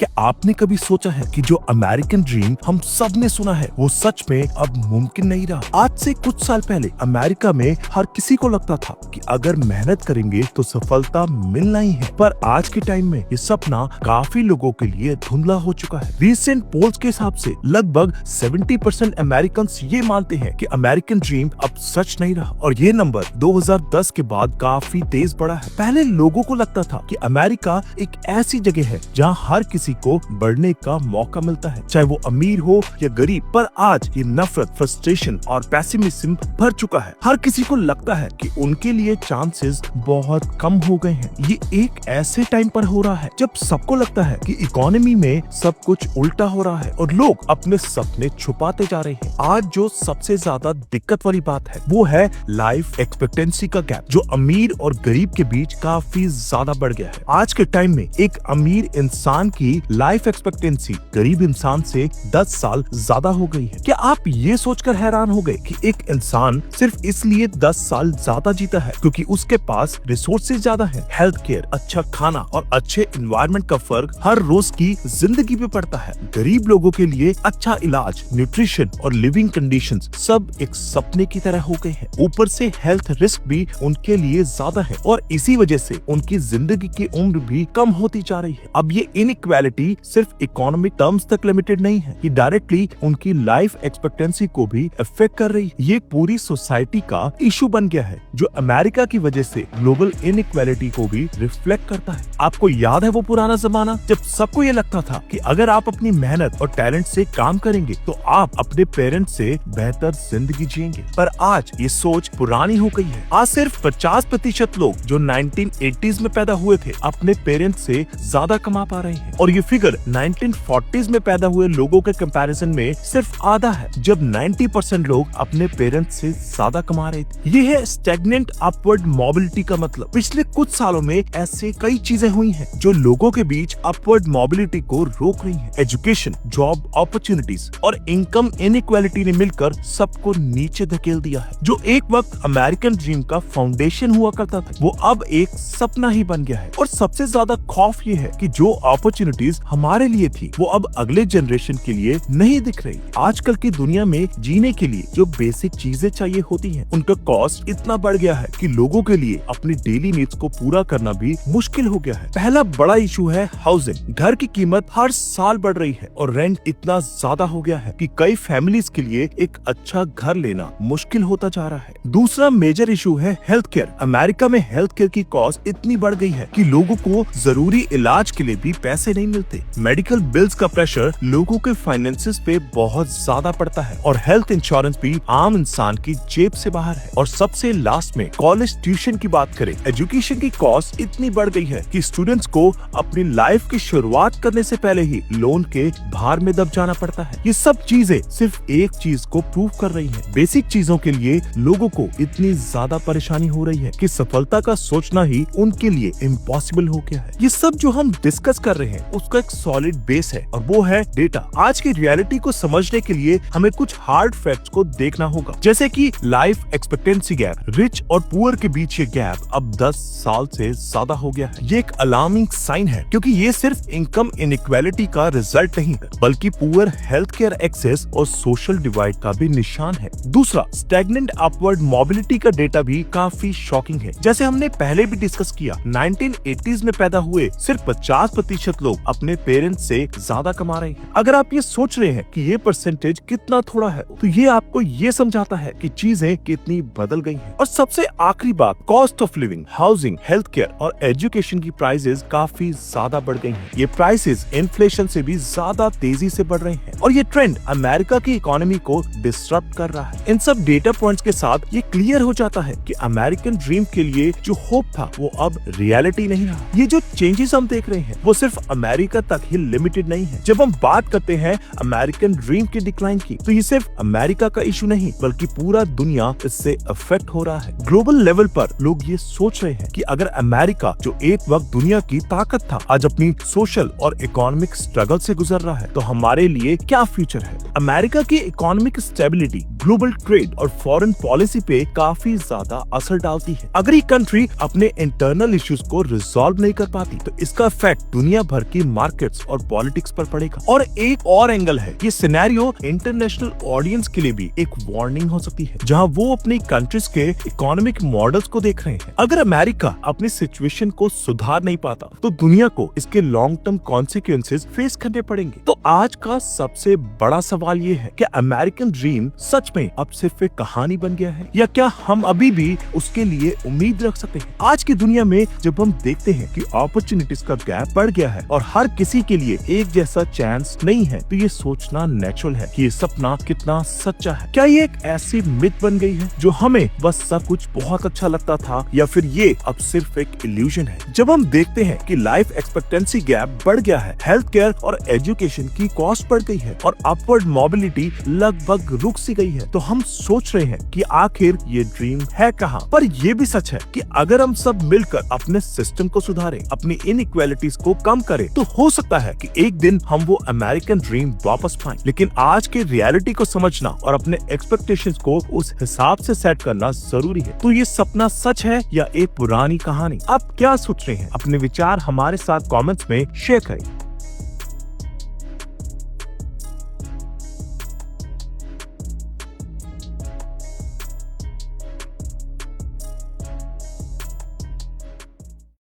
क्या आपने कभी सोचा है कि जो अमेरिकन ड्रीम हम सब ने सुना है वो सच में अब मुमकिन नहीं रहा। आज से कुछ साल पहले अमेरिका में हर किसी को लगता था कि अगर मेहनत करेंगे तो सफलता मिलना ही है, पर आज के टाइम में ये सपना काफी लोगों के लिए धुंधला हो चुका है। रिसेंट पोल्स के हिसाब से लगभग 70% अमेरिकन ये मानते हैं कि अमेरिकन ड्रीम अब सच नहीं रहा, और ये नंबर 2010 के बाद काफी तेज बढ़ा है। पहले लोगों को लगता था कि अमेरिका एक ऐसी जगह है जहाँ हर किसी को बढ़ने का मौका मिलता है, चाहे वो अमीर हो या गरीब। पर आज ये नफरत, फ्रस्ट्रेशन और पेसिमिज्म भर चुका है। हर किसी को लगता है कि उनके लिए चांसेस बहुत कम हो गए हैं। ये एक ऐसे टाइम पर हो रहा है जब सबको लगता है कि इकोनॉमी में सब कुछ उल्टा हो रहा है और लोग अपने सपने छुपाते जा रहे हैं। आज जो सबसे ज्यादा दिक्कत वाली बात है वो है लाइफ एक्सपेक्टेंसी का गैप, जो अमीर और गरीब के बीच काफी ज्यादा बढ़ गया है। आज के टाइम में एक अमीर इंसान की लाइफ एक्सपेक्टेंसी गरीब इंसान से 10 साल ज्यादा हो गई है। क्या आप ये सोचकर हैरान हो गए कि एक इंसान सिर्फ इसलिए 10 साल ज्यादा जीता है क्योंकि उसके पास रिसोर्सेज ज्यादा है? हेल्थ केयर, अच्छा खाना और अच्छे एनवायरनमेंट का फर्क हर रोज की जिंदगी पे पड़ता है। गरीब लोगों के लिए अच्छा इलाज, न्यूट्रिशन और लिविंग कंडीशंस सब एक सपने की तरह हो गए हैं। ऊपर से हेल्थ रिस्क भी उनके लिए ज्यादा है और इसी वजह से उनकी जिंदगी की उम्र भी कम होती जा रही है। अब ये इनइक्वालिटी सिर्फ इकोनॉमिक टर्म्स तक लिमिटेड नहीं है, ये डायरेक्टली उनकी लाइफ एक्सपेक्टेंसी को भी अफेक्ट कर रही है। ये पूरी सोसाइटी का इशू बन गया है जो अमेरिका की वजह से ग्लोबल इनइक्वालिटी को भी रिफ्लेक्ट करता है। आपको याद है वो पुराना जमाना जब सबको ये लगता था कि अगर आप अपनी मेहनत और टैलेंट से काम करेंगे तो आप अपने पेरेंट्स से बेहतर जिंदगी जिएंगे? पर आज ये सोच पुरानी हो गई है। आज सिर्फ 50% लोग जो 1980s में पैदा हुए थे अपने पेरेंट्स से ज्यादा कमा पा रहे हैं, और ये फिगर 1940s में पैदा हुए लोगों के कंपैरिजन में सिर्फ आधा है, जब 90% लोग अपने पेरेंट्स से ज्यादा कमा रहे थे। ये है स्टैग्नेंट अपवर्ड मोबिलिटी का मतलब। पिछले कुछ सालों में ऐसे कई चीजें हुई हैं जो लोगों के बीच अपवर्ड मोबिलिटी को रोक रही हैं। एजुकेशन, जॉब अपॉर्चुनिटीज और इनकम इनइक्वालिटी ने मिलकर सबको नीचे धकेल दिया है। जो एक वक्त अमेरिकन ड्रीम का फाउंडेशन हुआ करता था वो अब एक सपना ही बन गया है। और सबसे ज्यादा खौफ ये है कि जो अपॉर्चुनिटीज हमारे लिए थी वो अब अगले जनरेशन के लिए नहीं दिख रही। आजकल की दुनिया में जीने के लिए जो बेसिक चीजें चाहिए होती हैं उनका कॉस्ट इतना बढ़ गया है कि लोगों के लिए अपनी डेली नीड्स को पूरा करना भी मुश्किल हो गया है। पहला बड़ा इशू है हाउसिंग। घर की कीमत हर साल बढ़ रही है और रेंट इतना ज्यादा हो गया है कि कई फैमिलीज के लिए एक अच्छा घर लेना मुश्किल होता जा रहा है। दूसरा मेजर इशू है हेल्थ केयर। अमेरिका में हेल्थ केयर की कॉस्ट इतनी बढ़ गई है कि लोगों को जरूरी इलाज के लिए भी पैसे नहीं मिलते। मेडिकल बिल्स का प्रेशर लोगों के फाइनेंसेस पे बहुत ज्यादा पड़ता है और हेल्थ इंश्योरेंस भी आम इंसान की जेब से बाहर है। और सबसे लास्ट में कॉलेज ट्यूशन की बात करें, एजुकेशन की कॉस्ट इतनी बढ़ गई है कि स्टूडेंट्स को अपनी लाइफ की शुरुआत करने से पहले ही लोन के भार में दब जाना पड़ता है। ये सब चीजें सिर्फ एक चीज को प्रूव कर रही है, बेसिक चीजों के लिए लोगों को इतनी ज्यादा परेशानी हो रही है कि सफलता का सोचना ही उनके लिए इम्पॉसिबल हो गया है। ये सब जो हम डिस्कस कर रहे हैं उसका एक सॉलिड बेस है और वो है डेटा। आज की रियलिटी को समझने के लिए हमें कुछ हार्ड फैक्ट्स को देखना होगा, जैसे कि लाइफ एक्सपेक्टेंसी गैप। रिच और पुअर के बीच ये गैप अब 10 साल से ज्यादा हो गया है। ये एक अलार्मिंग साइन है क्योंकि ये सिर्फ इनकम इनइक्वालिटी का रिजल्ट नहीं है बल्कि पुअर हेल्थ केयर एक्सेस और सोशल डिवाइड का भी निशान है। दूसरा, स्टैग्नेंट अपवर्ड मोबिलिटी का डेटा भी काफी शॉकिंग है। जैसे हमने पहले भी डिस्कस किया, 1980s में पैदा हुए सिर्फ 50% लोग अपने पेरेंट्स से ज्यादा कमा रहे हैं। अगर आप ये सोच रहे हैं कि ये परसेंटेज कितना थोड़ा है तो ये आपको ये समझाता है कि चीजें कितनी बदल गई हैं। और सबसे आखिरी बात, cost of living, housing, health care और एजुकेशन की प्राइसेस काफी ज्यादा बढ़ गई हैं। ये प्राइसेस इन्फ्लेशन से भी ज्यादा तेजी से बढ़ रहे हैं और ये ट्रेंड अमेरिका की इकोनॉमी को डिस्टर्ब कर रहा है। इन सब डेटा पॉइंट्स के साथ ये क्लियर हो जाता है कि अमेरिकन ड्रीम के लिए जो होप था वो अब रियलिटी नहीं रहा। ये जो चेंजेस हम देख रहे हैं वो सिर्फ अमेरिका तक ही लिमिटेड नहीं है। जब हम बात करते हैं अमेरिकन ड्रीम के डिक्लाइन की तो ये सिर्फ अमेरिका का इशू नहीं बल्कि पूरा दुनिया इससे अफेक्ट हो रहा है। ग्लोबल लेवल पर लोग ये सोच रहे हैं कि अगर अमेरिका जो एक वक्त दुनिया की ताकत था आज अपनी सोशल और इकोनॉमिक स्ट्रगल से गुजर रहा है तो हमारे लिए क्या फ्यूचर है। अमेरिका की इकोनॉमिक स्टेबिलिटी ग्लोबल ट्रेड और फॉरेन पॉलिसी पे काफी ज्यादा असर डालती है। अगर ये कंट्री अपने इंटरनल इश्यूज को रिजॉल्व नहीं कर पाती तो इसका इफेक्ट दुनिया भर की मार्केट्स और पॉलिटिक्स पर पड़ेगा। और एक और एंगल है, ये सिनेरियो इंटरनेशनल ऑडियंस के लिए भी एक वार्निंग हो सकती है, जहां वो अपनी कंट्रीज के इकोनॉमिक मॉडल्स को देख रहे हैं। अगर अमेरिका अपनी सिचुएशन को सुधार नहीं पाता तो दुनिया को इसके लॉन्ग टर्म कॉन्सिक्वेंसेस फेस करने पड़ेंगे। तो आज का सबसे बड़ा सवाल ये है कि अमेरिकन ड्रीम सच में अब सिर्फ एक कहानी बन गया है, या क्या हम अभी भी उसके लिए उम्मीद रख सकते हैं? आज की दुनिया में जब हम देखते हैं कि अपॉर्चुनिटीज का गैप बढ़ गया है और हर किसी के लिए एक जैसा चांस नहीं है, तो ये सोचना नेचुरल है कि ये सपना कितना सच्चा है। क्या ये एक ऐसी मिथ बन गई है जो हमें बस सब कुछ बहुत अच्छा लगता था, या फिर ये अब सिर्फ एक इल्यूजन है? जब हम देखते हैं कि लाइफ एक्सपेक्टेंसी गैप बढ़ गया है, हेल्थ केयर और एजुकेशन की कॉस्ट बढ़ गई है और अपवर्ड मोबिलिटी लगभग रुक सी गई है, तो हम सोच रहे हैं कि आखिर ये ड्रीम है कहाँ? पर ये भी सच है कि अगर हम सब मिलकर अपने सिस्टम को सुधारें, अपनी इनइक्वालिटीज को कम करें, तो हो सकता है कि एक दिन हम वो अमेरिकन ड्रीम वापस पाएं। लेकिन आज के रियलिटी को समझना और अपने एक्सपेक्टेशंस को उस हिसाब से सेट करना जरूरी है। तो ये सपना सच है या एक पुरानी कहानी? आप क्या सोच रहे हैं? अपने विचार हमारे साथ कमेंट्स में शेयर करें।